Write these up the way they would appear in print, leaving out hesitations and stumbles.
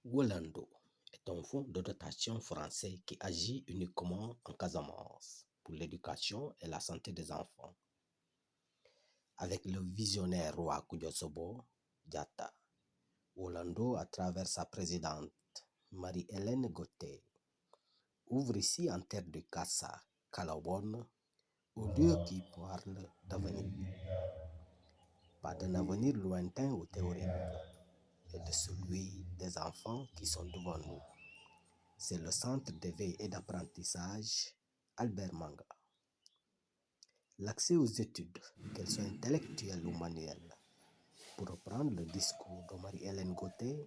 Wolando est un fonds de dotation français qui agit uniquement en Casamance pour l'éducation et la santé des enfants. Avec le visionnaire roi Kudjosobo Diatta, Wolando, à travers sa présidente Marie-Hélène Gauthier, ouvre ici en terre de Kassa, Kalawon, au lieu qui parle d'avenir. Pas d'un avenir lointain ou théorique, mais de celui des enfants qui sont devant nous. C'est le centre d'éveil et d'apprentissage Albert Manga. L'accès aux études, qu'elles soient intellectuelles ou manuelles, pour reprendre le discours de Marie-Hélène Gauthier,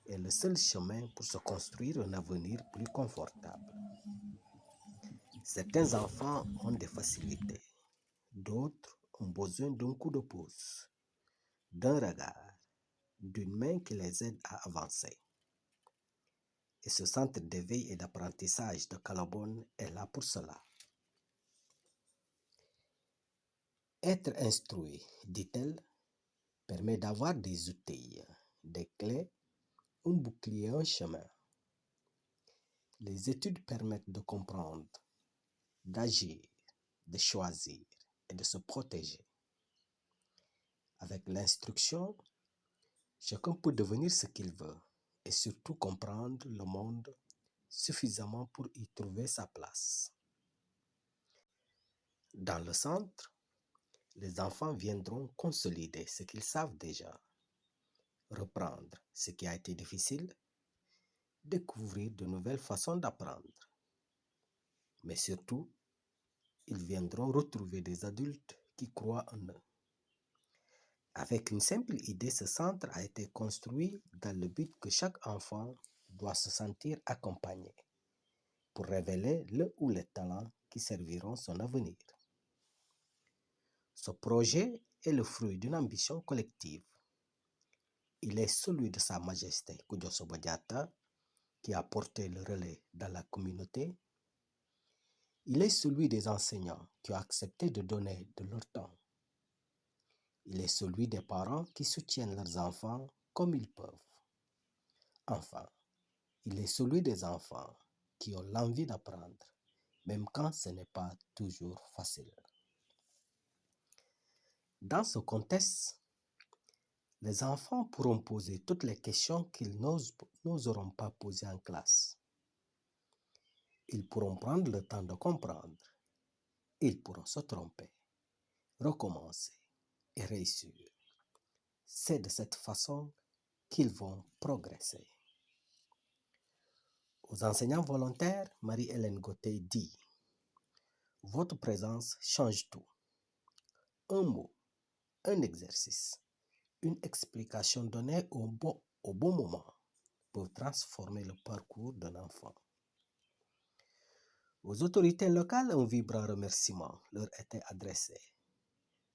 est le seul chemin pour se construire un avenir plus confortable. Certains enfants ont des facilités, d'autres ont besoin d'un coup de pouce, d'un regard, d'une main qui les aide à avancer. Et ce centre d'éveil et d'apprentissage de Calabone est là pour cela. Être instruit, dit-elle, permet d'avoir des outils, des clés, un bouclier, un chemin. Les études permettent de comprendre, d'agir, de choisir et de se protéger. Avec l'instruction, chacun peut devenir ce qu'il veut et surtout comprendre le monde suffisamment pour y trouver sa place. Dans le centre, les enfants viendront consolider ce qu'ils savent déjà, reprendre ce qui a été difficile, découvrir de nouvelles façons d'apprendre. Mais surtout, ils viendront retrouver des adultes qui croient en eux. Avec une simple idée, ce centre a été construit dans le but que chaque enfant doit se sentir accompagné pour révéler le ou les talents qui serviront son avenir. Ce projet est le fruit d'une ambition collective. Il est celui de Sa Majesté Kudjosobo Diatta, qui a porté le relais dans la communauté. Il est celui des enseignants qui ont accepté de donner de leur temps. Il est celui des parents qui soutiennent leurs enfants comme ils peuvent. Enfin, il est celui des enfants qui ont l'envie d'apprendre, même quand ce n'est pas toujours facile. Dans ce contexte, les enfants pourront poser toutes les questions qu'ils n'oseront pas poser en classe. Ils pourront prendre le temps de comprendre. Ils pourront se tromper, recommencer et réussir. C'est de cette façon qu'ils vont progresser. Aux enseignants volontaires, Marie-Hélène Gauthier dit: votre présence change tout. Un mot, un exercice, une explication donnée au bon moment peuvent transformer le parcours d'un enfant. Aux autorités locales, un vibrant remerciement leur était adressé,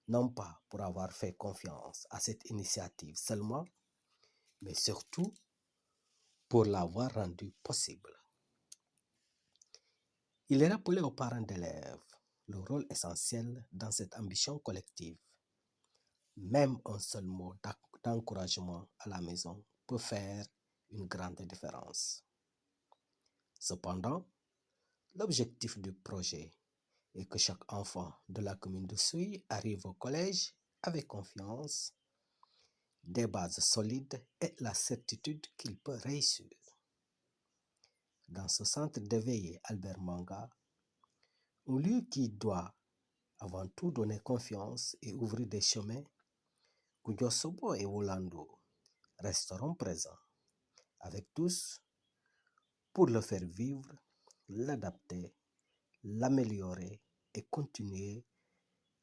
non pas pour avoir fait confiance à cette initiative seulement, mais surtout pour l'avoir rendue possible. Il est rappelé aux parents d'élèves le rôle essentiel dans cette ambition collective. Même un seul mot d'encouragement à la maison peut faire une grande différence. Cependant, l'objectif du projet est que chaque enfant de la commune de Souy arrive au collège avec confiance, des bases solides et la certitude qu'il peut réussir. Dans ce centre d'éveil Albert Manga, un lieu qui doit avant tout donner confiance et ouvrir des chemins, Kudjosobo et Wolando resteront présents avec tous pour le faire vivre, l'adapter, l'améliorer et continuer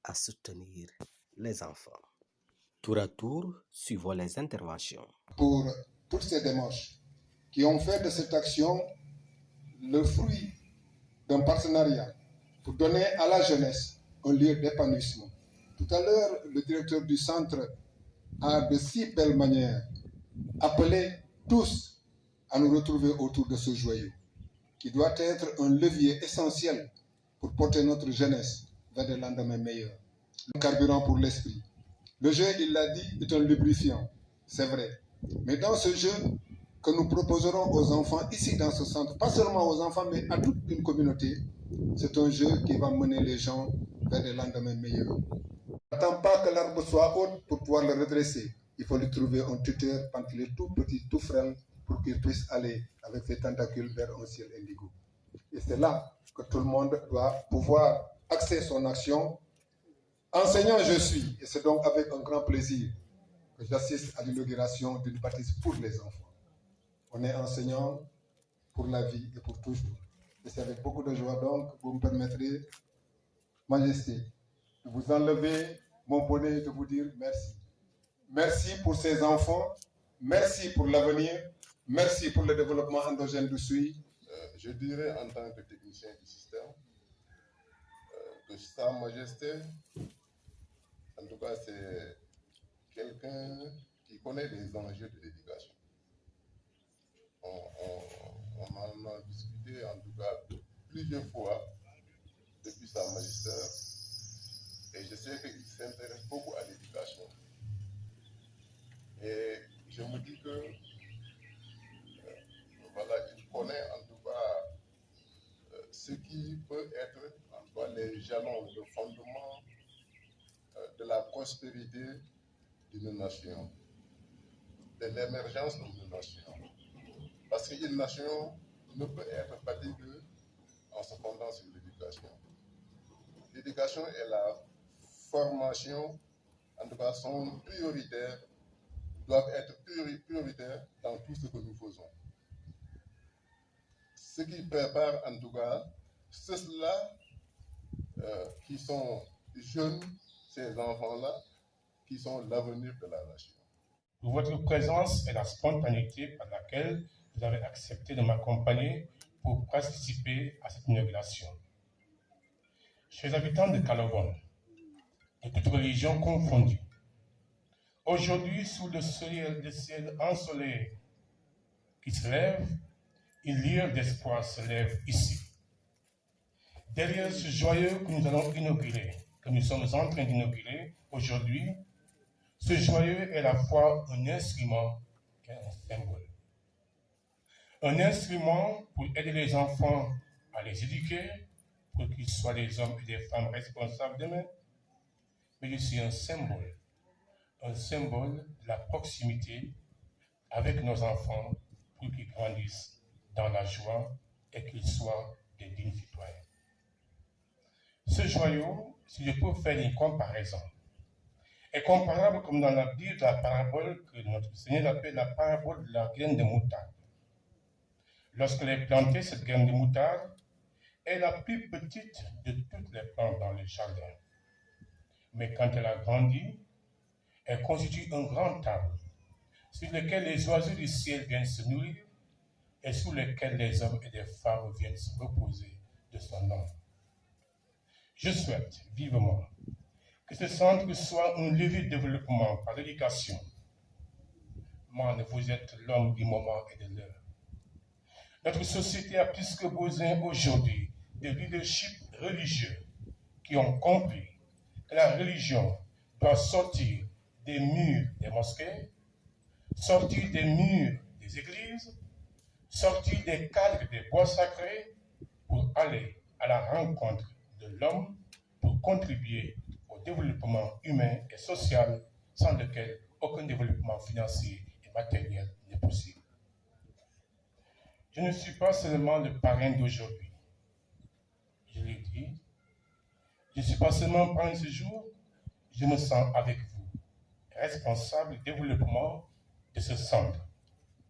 à soutenir les enfants. Tour à tour, suivons les interventions. Pour toutes ces démarches qui ont fait de cette action le fruit d'un partenariat pour donner à la jeunesse un lieu d'épanouissement. Tout à l'heure, le directeur du centre a de si belle manière appelé tous à nous retrouver autour de ce joyau, qui doit être un levier essentiel pour porter notre jeunesse vers des lendemains meilleurs. Le carburant pour l'esprit. Le jeu, il l'a dit, est un lubrifiant, c'est vrai. Mais dans ce jeu, que nous proposerons aux enfants ici dans ce centre, pas seulement aux enfants, mais à toute une communauté, c'est un jeu qui va mener les gens vers des lendemains meilleurs. N'attends pas que l'arbre soit haut pour pouvoir le redresser. Il faut lui trouver un tuteur quand il est tout petit, tout frêle, pour qu'il puisse aller avec ses tentacules vers un ciel indigo. Et c'est là que tout le monde doit pouvoir axer son action. Enseignant je suis, et c'est donc avec un grand plaisir que j'assiste à l'inauguration d'une bâtisse pour les enfants. On est enseignant pour la vie et pour toujours. Et c'est avec beaucoup de joie donc que vous me permettrez, Majesté, de vous enlever mon bonnet et de vous dire merci. Merci pour ces enfants, merci pour l'avenir, merci pour le développement endogène du SUI. Je dirais en tant que technicien du système que Sa Majesté, en tout cas, c'est quelqu'un qui connaît les enjeux de l'éducation. On en a discuté en tout cas plusieurs fois depuis Sa Majesté et je sais qu'il s'intéresse beaucoup à l'éducation. Et je me dis que voilà, il connaît en tout cas ce qui peut être en tout cas les jalons, le fondement de la prospérité d'une nation, de l'émergence d'une nation. Parce qu'une nation ne peut être bâtie en se fondant sur l'éducation. L'éducation et la formation, en tout cas, sont prioritaires, doivent être prioritaires dans tout ce que nous faisons. Ce qui prépare, en tout cas, ceux-là qui sont jeunes, ces enfants-là, qui sont l'avenir de la nation. Pour votre présence et la spontanéité par laquelle vous avez accepté de m'accompagner pour participer à cette inauguration. Chers habitants de Calobone, de toutes religions confondues, aujourd'hui, sous le ciel ensoleillé qui se lève, une lueur d'espoir se lève ici. Derrière ce joyau que nous allons inaugurer, que nous sommes en train d'inaugurer aujourd'hui, ce joyau est à la fois un instrument et un symbole. Un instrument pour aider les enfants à les éduquer, pour qu'ils soient des hommes et des femmes responsables demain, mais aussi un symbole de la proximité avec nos enfants pour qu'ils grandissent dans la joie et qu'ils soient des dignes citoyens. Ce joyau, si je peux faire une comparaison, est comparable comme dans la Bible de la parabole que notre Seigneur appelle la parabole de la graine de moutarde. Lorsqu'elle est plantée, cette graine de moutarde est la plus petite de toutes les plantes dans le jardin. Mais quand elle a grandi, elle constitue un grand arbre sur lequel les oiseaux du ciel viennent se nourrir et sous lequel les hommes et les femmes viennent se reposer de son nom. Je souhaite vivement que ce centre soit un levier de développement par l'éducation. Man, vous êtes l'homme du moment et de l'heure. Notre société a plus que besoin aujourd'hui de leadership religieux qui ont compris que la religion doit sortir des murs des mosquées, sortir des murs des églises, sortir des cadres des bois sacrés pour aller à la rencontre de l'homme, pour contribuer au développement humain et social sans lequel aucun développement financier et matériel n'est possible. Je ne suis pas seulement le parrain d'aujourd'hui. Je l'ai dit, je ne suis pas seulement parrain ce jour, je me sens avec vous, responsable du développement de ce centre.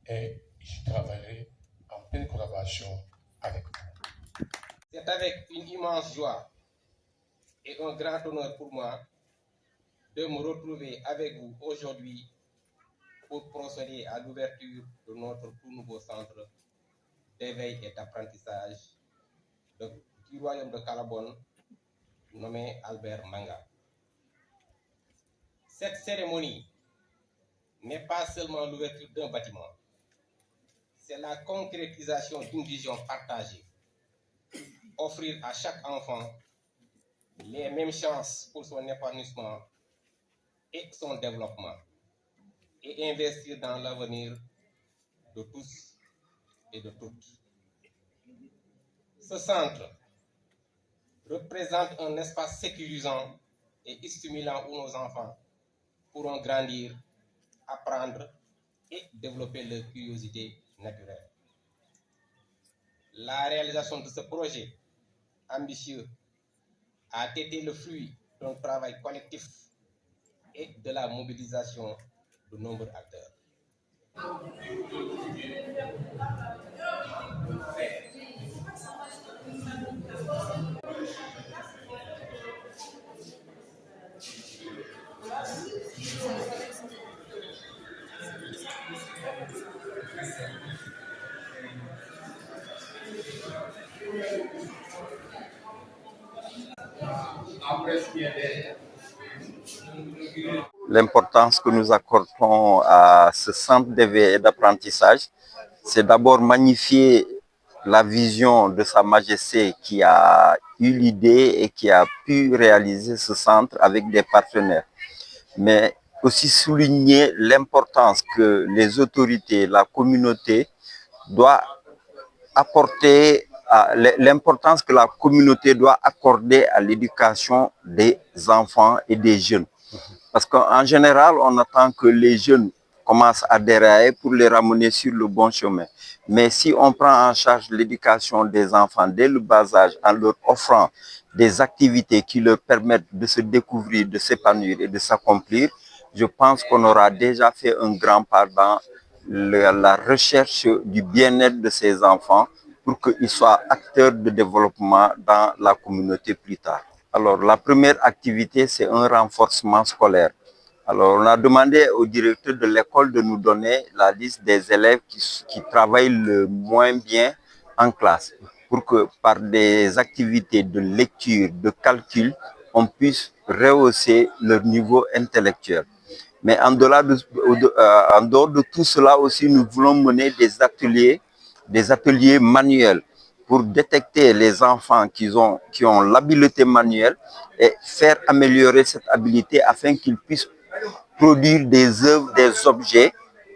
Et je travaillerai en pleine collaboration avec vous. C'est avec une immense joie et un grand honneur pour moi de me retrouver avec vous aujourd'hui pour procéder à l'ouverture de notre tout nouveau centre d'éveil et d'apprentissage du royaume de Calobone, nommé Albert Manga. Cette cérémonie n'est pas seulement l'ouverture d'un bâtiment, c'est la concrétisation d'une vision partagée. Offrir à chaque enfant les mêmes chances pour son épanouissement et son développement, et investir dans l'avenir de tous et de toutes. Ce centre représente un espace sécurisant et stimulant où nos enfants pourront grandir, apprendre et développer leur curiosité naturelle. La réalisation de ce projet ambitieux a été le fruit d'un travail collectif et de la mobilisation de nombreux acteurs. L'importance que nous accordons à ce centre d'éveil et d'apprentissage, c'est d'abord magnifier la vision de Sa Majesté qui a eu l'idée et qui a pu réaliser ce centre avec des partenaires. Mais aussi souligner l'importance que les autorités, la communauté doit apporter, l'importance que la communauté doit accorder à l'éducation des enfants et des jeunes. Parce qu'en général, on attend que les jeunes commencent à dérailler pour les ramener sur le bon chemin. Mais si on prend en charge l'éducation des enfants dès le bas âge, en leur offrant des activités qui leur permettent de se découvrir, de s'épanouir et de s'accomplir, je pense qu'on aura déjà fait un grand pas dans la recherche du bien-être de ces enfants pour qu'ils soient acteurs de développement dans la communauté plus tard. Alors, la première activité, c'est un renforcement scolaire. Alors, on a demandé au directeur de l'école de nous donner la liste des élèves qui travaillent le moins bien en classe pour que par des activités de lecture, de calcul, on puisse rehausser leur niveau intellectuel. Mais en dehors de tout cela aussi, nous voulons mener des ateliers manuels pour détecter les enfants qui ont l'habileté manuelle et faire améliorer cette habilité afin qu'ils puissent produire des œuvres, des objets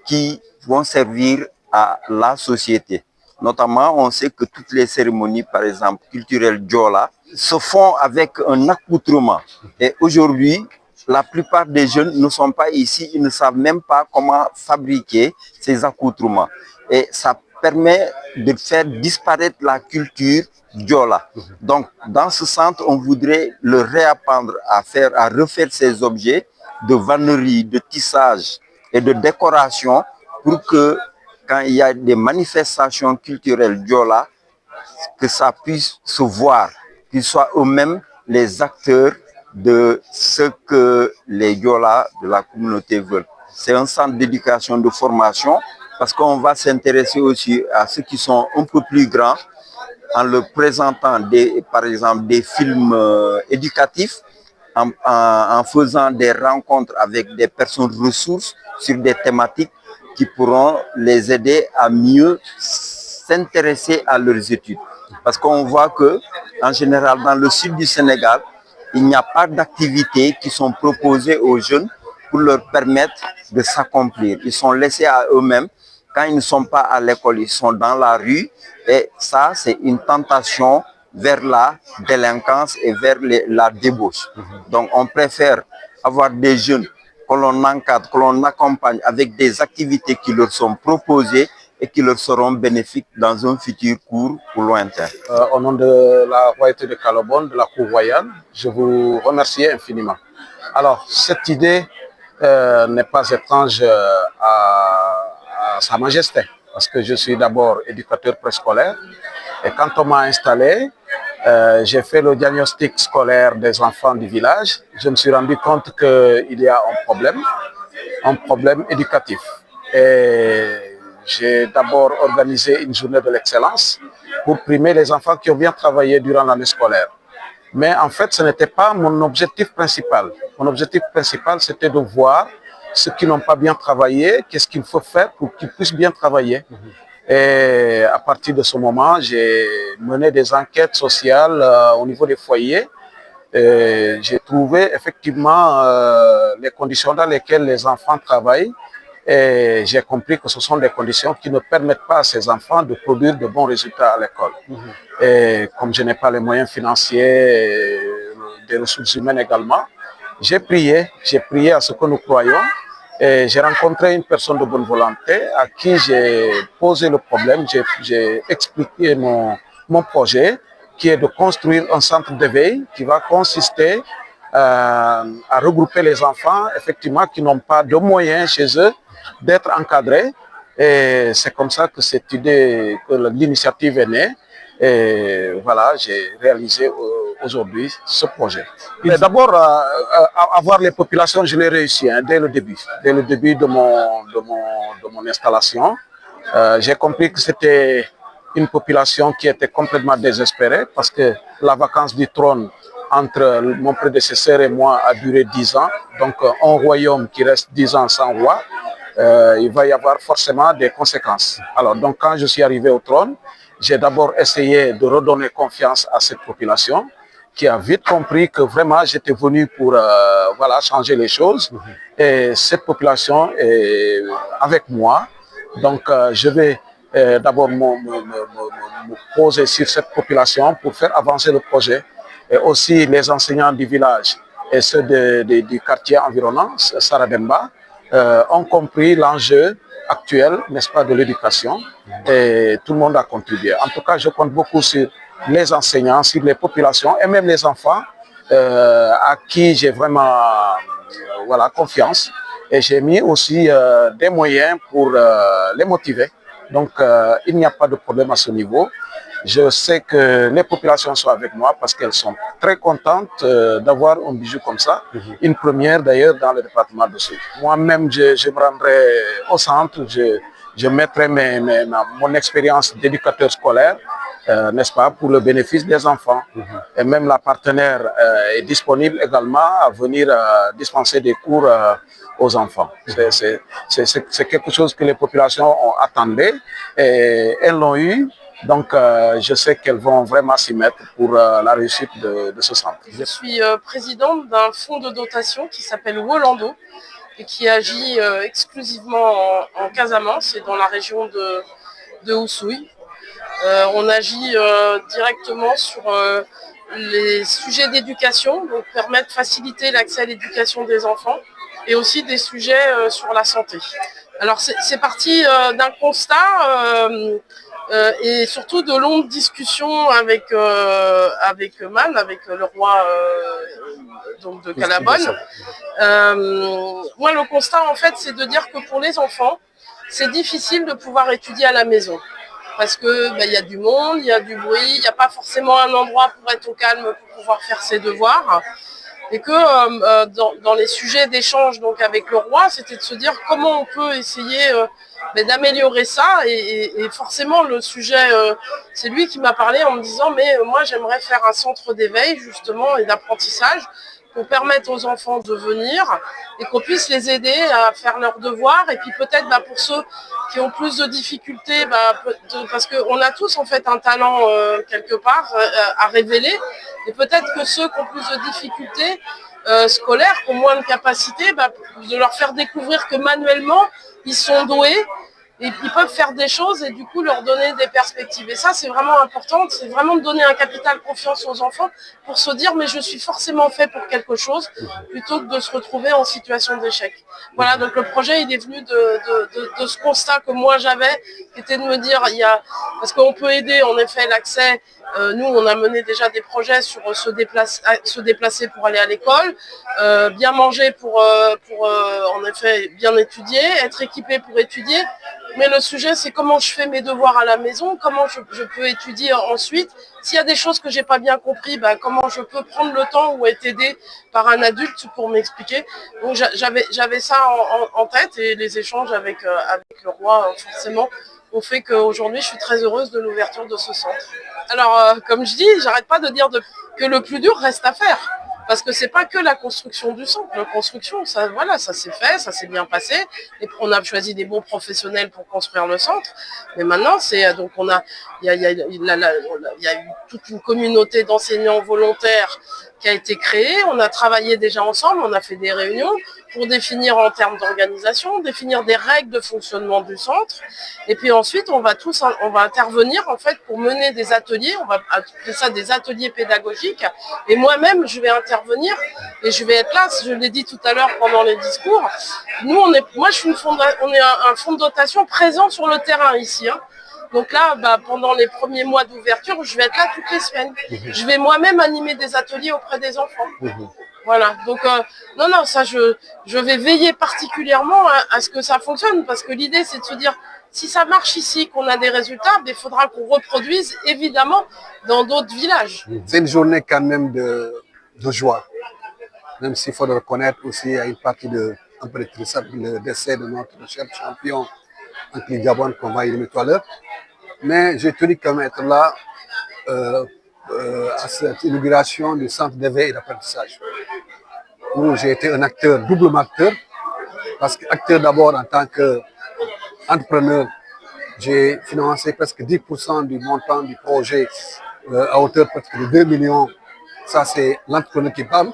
qui vont servir à la société. Notamment, on sait que toutes les cérémonies, par exemple, culturelles Diola, se font avec un accoutrement. Et aujourd'hui, la plupart des jeunes ne sont pas ici, ils ne savent même pas comment fabriquer ces accoutrements. Et ça permet de faire disparaître la culture Diola. Donc, dans ce centre, on voudrait leur réapprendre à refaire ces objets de vannerie, de tissage et de décoration pour que, quand il y a des manifestations culturelles Diola, que ça puisse se voir, qu'ils soient eux-mêmes les acteurs de ce que les Diola de la communauté veulent. C'est un centre d'éducation, de formation, parce qu'on va s'intéresser aussi à ceux qui sont un peu plus grands en leur présentant par exemple des films éducatifs, en faisant des rencontres avec des personnes ressources sur des thématiques qui pourront les aider à mieux s'intéresser à leurs études. Parce qu'on voit que, en général, dans le sud du Sénégal, il n'y a pas d'activités qui sont proposées aux jeunes pour leur permettre de s'accomplir. Ils sont laissés à eux-mêmes. Quand ils ne sont pas à l'école, ils sont dans la rue. Et ça, c'est une tentation vers la délinquance et vers la débauche. Donc, on préfère avoir des jeunes que l'on encadre, que l'on accompagne avec des activités qui leur sont proposées et qui leur seront bénéfiques dans un futur court ou lointain. Au nom de la royauté de Calobone, de la cour royale, je vous remercie infiniment. Alors, cette idée n'est pas étrange à Sa Majesté, parce que je suis d'abord éducateur préscolaire, et quand on m'a installé, j'ai fait le diagnostic scolaire des enfants du village. Je me suis rendu compte qu'il y a un problème éducatif. Et j'ai d'abord organisé une journée de l'excellence pour primer les enfants qui ont bien travaillé durant l'année scolaire. Mais en fait, ce n'était pas mon objectif principal. Mon objectif principal, c'était de voir ceux qui n'ont pas bien travaillé, qu'est-ce qu'il faut faire pour qu'ils puissent bien travailler. Et à partir de ce moment, j'ai mené des enquêtes sociales au niveau des foyers. J'ai trouvé effectivement les conditions dans lesquelles les enfants travaillent Et j'ai compris que ce sont des conditions qui ne permettent pas à ces enfants de produire de bons résultats à l'école. Et comme je n'ai pas les moyens financiers, des ressources humaines également, j'ai prié à ce que nous croyons. Et j'ai rencontré une personne de bonne volonté à qui j'ai posé le problème, j'ai expliqué mon projet, qui est de construire un centre d'éveil qui va consister à regrouper les enfants, effectivement, qui n'ont pas de moyens chez eux d'être encadrés. Et c'est comme ça que cette idée, que l'initiative est née. Et voilà, j'ai réalisé aujourd'hui ce projet. D'abord, avoir les populations, je l'ai réussi dès le début de mon installation. J'ai compris que c'était une population qui était complètement désespérée parce que la vacance du trône entre mon prédécesseur et moi a duré 10 ans. Donc, un royaume qui reste 10 ans sans roi, il va y avoir forcément des conséquences. Alors, donc, quand je suis arrivé au trône, j'ai d'abord essayé de redonner confiance à cette population qui a vite compris que vraiment j'étais venu pour voilà, changer les choses. Et cette population est avec moi. Donc, je vais d'abord me poser sur cette population pour faire avancer le projet. Et aussi les enseignants du village et ceux du quartier environnant, Sarademba, ont compris l'enjeu actuel, n'est-ce pas, de l'éducation, et tout le monde a contribué. En tout cas, je compte beaucoup sur les enseignants, sur les populations et même les enfants à qui j'ai vraiment voilà, confiance. Et j'ai mis aussi des moyens pour les motiver. Donc, il n'y a pas de problème à ce niveau. Je sais que les populations sont avec moi parce qu'elles sont très contentes d'avoir un bijou comme ça. Une première d'ailleurs dans le département de Souy. Moi-même, je me rendrai au centre, je mettrai mon expérience d'éducateur scolaire, n'est-ce pas, pour le bénéfice des enfants. Et même la partenaire est disponible également à venir dispenser des cours aux enfants. C'est quelque chose que les populations attendaient et elles l'ont eu. Donc, je sais qu'elles vont vraiment s'y mettre pour la réussite de ce centre. Je suis présidente d'un fonds de dotation qui s'appelle Wolando et qui agit exclusivement en Casamance et dans la région de Oussouye. On agit directement sur les sujets d'éducation, donc permettre de faciliter l'accès à l'éducation des enfants et aussi des sujets sur la santé. Alors, c'est parti d'un constat et surtout de longues discussions avec Man, avec le roi donc de Calabonne. Moi, le constat, en fait, c'est de dire que pour les enfants, c'est difficile de pouvoir étudier à la maison. Parce que y a du monde, il y a du bruit, il n'y a pas forcément un endroit pour être au calme, pour pouvoir faire ses devoirs. Et que dans les sujets d'échange donc avec le roi, c'était de se dire comment on peut essayer d'améliorer ça. Et forcément, le sujet, c'est lui qui m'a parlé en me disant « mais moi, j'aimerais faire un centre d'éveil justement et d'apprentissage pour permettre aux enfants de venir et qu'on puisse les aider à faire leurs devoirs. Et puis peut-être pour ceux qui ont plus de difficultés, parce qu'on a tous en fait un talent quelque part à révéler. Et peut-être que ceux qui ont plus de difficultés scolaires, qui ont moins de capacités, de leur faire découvrir que manuellement, ils sont doués et ils peuvent faire des choses et du coup leur donner des perspectives. Et ça, c'est vraiment important, c'est vraiment de donner un capital confiance aux enfants pour se dire mais je suis forcément fait pour quelque chose plutôt que de se retrouver en situation d'échec. Voilà, donc le projet, il est venu de ce constat que moi j'avais, qui était de me dire, parce qu'on peut aider en effet l'accès. Nous, on a mené déjà des projets sur se déplacer pour aller à l'école, bien manger pour en effet bien étudier, être équipé pour étudier. Mais le sujet, c'est comment je fais mes devoirs à la maison, comment je peux étudier ensuite. S'il y a des choses que j'ai pas bien compris, comment je peux prendre le temps ou être aidé par un adulte pour m'expliquer. Donc j'avais ça en tête et les échanges avec le roi, forcément, ont fait qu'aujourd'hui, je suis très heureuse de l'ouverture de ce centre. Alors, comme je dis, j'arrête pas de dire que le plus dur reste à faire. Parce que c'est pas que la construction du centre. La construction, ça s'est fait, ça s'est bien passé. Et on a choisi des bons professionnels pour construire le centre. Mais maintenant, donc il y a eu toute une communauté d'enseignants volontaires qui a été créé. On a travaillé déjà ensemble, on a fait des réunions pour définir en termes d'organisation, définir des règles de fonctionnement du centre. Et puis ensuite, on va intervenir en fait pour mener des ateliers. On va appeler ça des ateliers pédagogiques. Et moi-même, je vais intervenir et je vais être là. Je l'ai dit tout à l'heure pendant les discours. Nous, on est un fonds de dotation présent sur le terrain ici. Donc là, pendant les premiers mois d'ouverture, je vais être là toutes les semaines. Je vais moi-même animer des ateliers auprès des enfants. Voilà, donc non, ça je vais veiller particulièrement à ce que ça fonctionne, parce que l'idée c'est de se dire, si ça marche ici, qu'on a des résultats, il faudra qu'on reproduise évidemment dans d'autres villages. C'est une journée quand même de joie, même s'il faut le reconnaître aussi, il y a une partie un peu de tristesse, le décès de notre cher champion Ankli Diabone qu'on va éliminer tout à l'heure. Mais j'ai tenu quand même être là à cette inauguration du centre d'éveil et d'apprentissage, où j'ai été un acteur, doublement acteur, parce qu'acteur d'abord en tant qu'entrepreneur, j'ai financé presque 10% du montant du projet à hauteur presque de 2 millions. Ça, c'est l'entrepreneur qui parle,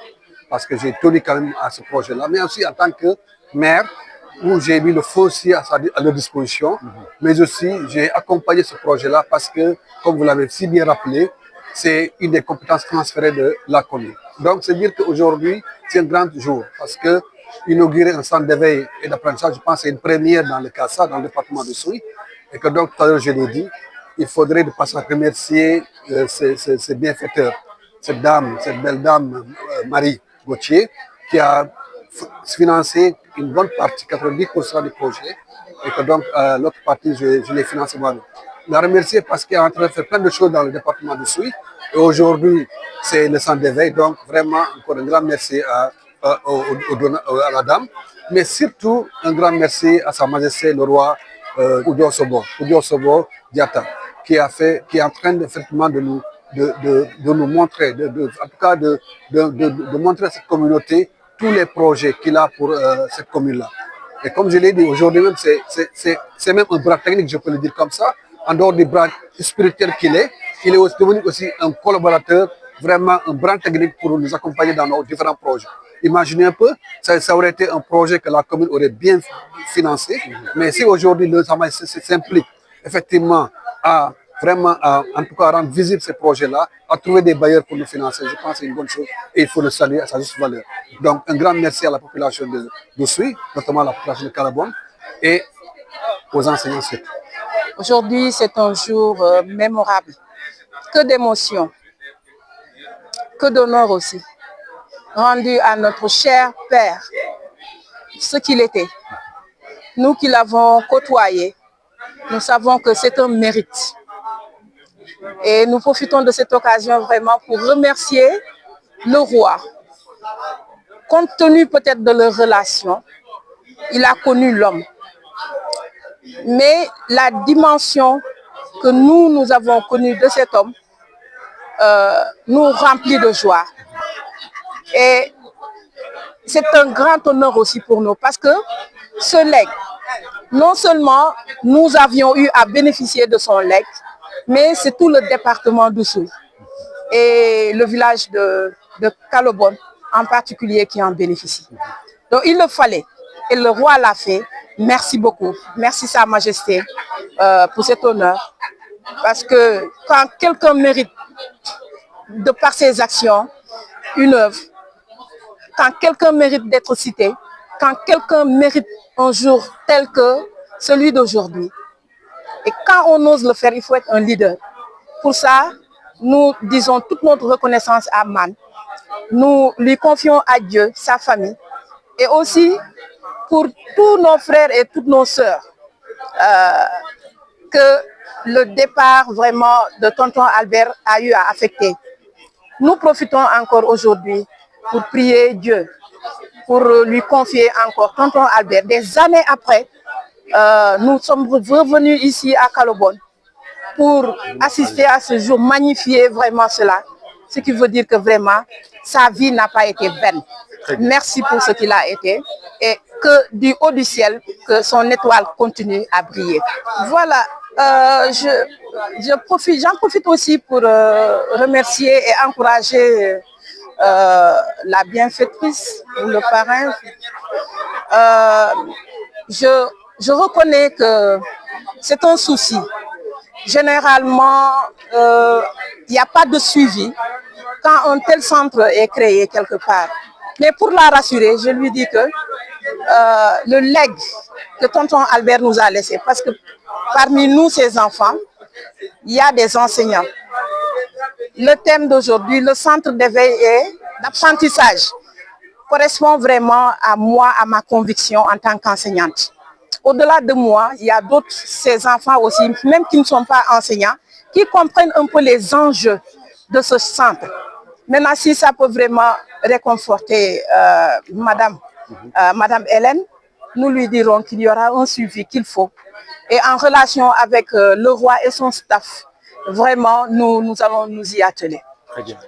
parce que j'ai tenu quand même à ce projet-là, mais aussi en tant que maire, où j'ai mis le foncier à leur disposition, mais aussi j'ai accompagné ce projet-là parce que, comme vous l'avez si bien rappelé, c'est une des compétences transférées de la commune. Donc, c'est dire qu'aujourd'hui, c'est un grand jour parce que inaugurer un centre d'éveil et d'apprentissage, je pense que c'est une première dans le CASA, dans le département de Souy, et que donc, tout à l'heure, je l'ai dit, il faudrait de passer à remercier ces bienfaiteurs, cette belle dame, Marie Gauthier, qui a financé une bonne partie, 90% du projet, et que donc l'autre partie, je l'ai financé moi-même. La remercier parce qu'elle est en train de faire plein de choses dans le département de Souy, et aujourd'hui, c'est le centre d'éveil, donc vraiment, encore un grand merci à la dame, mais surtout un grand merci à Sa Majesté le roi Oudjo Sobo Diatta, qui est en train effectivement de nous montrer, en tout cas de montrer à cette communauté tous les projets qu'il a pour cette commune-là. Et comme je l'ai dit, aujourd'hui même, c'est même un bras technique, je peux le dire comme ça, en dehors du bras spirituel qu'il est devenu aussi un collaborateur, vraiment un bras technique pour nous accompagner dans nos différents projets. Imaginez un peu, ça aurait été un projet que la commune aurait bien financé, mais si aujourd'hui le Sa Majesté s'implique effectivement à vraiment, en tout cas, rendre visible ces projets-là, à trouver des bailleurs pour nous financer, je pense que c'est une bonne chose et il faut le saluer à sa juste valeur. Donc, un grand merci à la population de Souy, notamment à la population de Calabone et aux enseignants surtout. Aujourd'hui, c'est un jour mémorable. Que d'émotions, que d'honneur aussi, rendu à notre cher père, ce qu'il était. Nous qui l'avons côtoyé, nous savons que c'est un mérite. Et nous profitons de cette occasion vraiment pour remercier le roi. Compte tenu peut-être de leur relation, il a connu l'homme. Mais la dimension que nous avons connue de cet homme nous remplit de joie. Et c'est un grand honneur aussi pour nous parce que ce legs, non seulement nous avions eu à bénéficier de son legs, mais c'est tout le département de Souy et le village de Calobone en particulier qui en bénéficie. Donc il le fallait et le roi l'a fait. Merci beaucoup. Merci Sa Majesté pour cet honneur. Parce que quand quelqu'un mérite de par ses actions une œuvre, quand quelqu'un mérite d'être cité, quand quelqu'un mérite un jour tel que celui d'aujourd'hui, et quand on ose le faire, il faut être un leader. Pour ça, nous disons toute notre reconnaissance à Man. Nous lui confions à Dieu, sa famille, et aussi pour tous nos frères et toutes nos sœurs, que le départ vraiment de tonton Albert a eu à affecter. Nous profitons encore aujourd'hui pour prier Dieu, pour lui confier encore tonton Albert. Des années après, nous sommes revenus ici à Calobone pour assister à ce jour, magnifier vraiment cela. Ce qui veut dire que vraiment, sa vie n'a pas été vaine. Merci pour ce qu'il a été et que du haut du ciel, que son étoile continue à briller. Voilà, j'en profite aussi pour remercier et encourager la bienfaitrice ou le parrain. Je reconnais que c'est un souci. Généralement, il n'y a pas de suivi quand un tel centre est créé quelque part. Mais pour la rassurer, je lui dis que le legs que tonton Albert nous a laissé, parce que parmi nous, ces enfants, il y a des enseignants. Le thème d'aujourd'hui, le centre d'éveil et d'apprentissage, correspond vraiment à moi, à ma conviction en tant qu'enseignante. Au-delà de moi, il y a d'autres, ces enfants aussi, même qui ne sont pas enseignants, qui comprennent un peu les enjeux de ce centre. Maintenant, si ça peut vraiment réconforter Madame Hélène, nous lui dirons qu'il y aura un suivi qu'il faut. Et en relation avec le roi et son staff, vraiment, nous allons nous y atteler. Très bien.